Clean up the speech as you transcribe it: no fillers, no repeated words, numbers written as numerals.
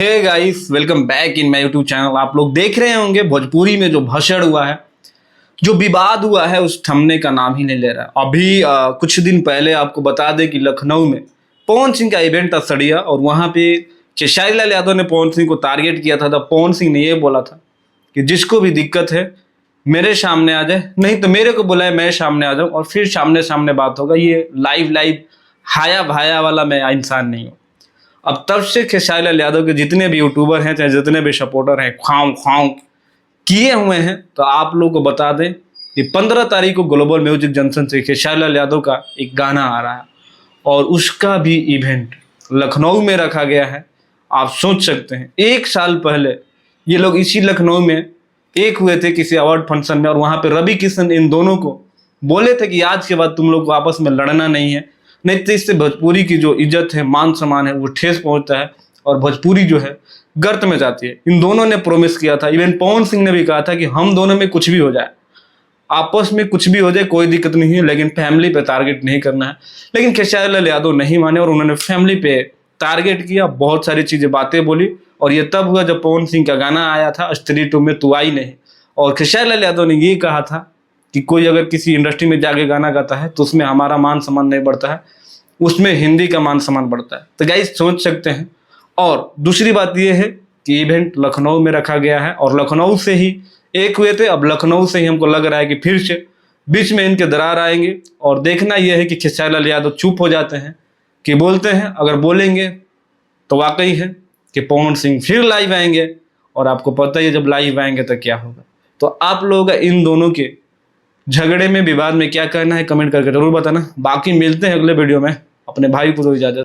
Hey guys, welcome back in my YouTube channel. आप लोग देख रहे होंगे भोजपुरी में जो भसड़ हुआ है, जो विवाद हुआ है, उस थमने का नाम ही नहीं ले रहा है। अभी कुछ दिन पहले आपको बता दें कि लखनऊ में पवन सिंह का इवेंट था सड़िया, और वहां पे खेसारी लाल यादव ने पवन सिंह को टारगेट किया था। तब पवन सिंह ने ये बोला था कि जिसको भी दिक्कत है मेरे सामने आ जाए, नहीं तो मेरे को बुलाए, मैं सामने आ जाऊं और फिर सामने सामने बात होगा। ये लाइव हाया भाया वाला मैं इंसान नहीं हूँ। अब तब से खेसारी लाल यादव के जितने भी यूट्यूबर हैं, चाहे जितने भी सपोर्टर हैं, खाऊं खाऊं किए हुए हैं। तो आप लोगों को बता दें कि 15 तारीख को ग्लोबल म्यूजिक जंक्शन से खेसारी लाल यादव का एक गाना आ रहा है, और उसका भी इवेंट लखनऊ में रखा गया है। आप सोच सकते हैं, 1 साल पहले ये लोग इसी लखनऊ में एक हुए थे किसी अवार्ड फंक्शन में, और वहां पे रवि किशन इन दोनों को बोले थे कि आज के बाद तुम लोग को आपस में लड़ना नहीं है, नहीं तो इससे भोजपुरी की जो इज्जत है, मान सम्मान है, वो ठेस पहुंचता है और भोजपुरी जो है गर्त में जाती है। इन दोनों ने प्रॉमिस किया था। इवन पवन सिंह ने भी कहा था कि हम दोनों में कुछ भी हो जाए, आपस में कुछ भी हो जाए, कोई दिक्कत नहीं है, लेकिन फैमिली पे टारगेट नहीं करना है। लेकिन खेसारी लाल यादव नहीं माने और उन्होंने फैमिली पे टारगेट किया, बहुत सारी चीजें बातें बोली। और ये तब हुआ जब पवन सिंह का गाना आया था स्त्री 2 में तू आई नहीं, और खेसारी लाल यादव ने ये कहा था कि कोई अगर किसी इंडस्ट्री में जाके गाना गाता है तो उसमें हमारा मान सम्मान नहीं बढ़ता है, उसमें हिंदी का मान सम्मान बढ़ता है। तो गाइस सोच सकते हैं। और दूसरी बात यह है कि इवेंट लखनऊ में रखा गया है, और लखनऊ से ही एक हुए थे। अब लखनऊ से ही हमको लग रहा है कि फिर से बीच में इनके दरार आएंगे, और देखना यह है कि खेसारी लाल यादव चुप हो जाते हैं कि बोलते हैं। अगर बोलेंगे तो वाकई है कि पवन सिंह फिर लाइव आएंगे, और आपको पता ही है जब लाइव आएंगे तो क्या होगा। तो आप लोगों का इन दोनों के झगड़े में, विवाद में क्या कहना है, कमेंट करके जरूर बताना। बाकी मिलते हैं अगले वीडियो में। अपने भाई को दो इजाजत।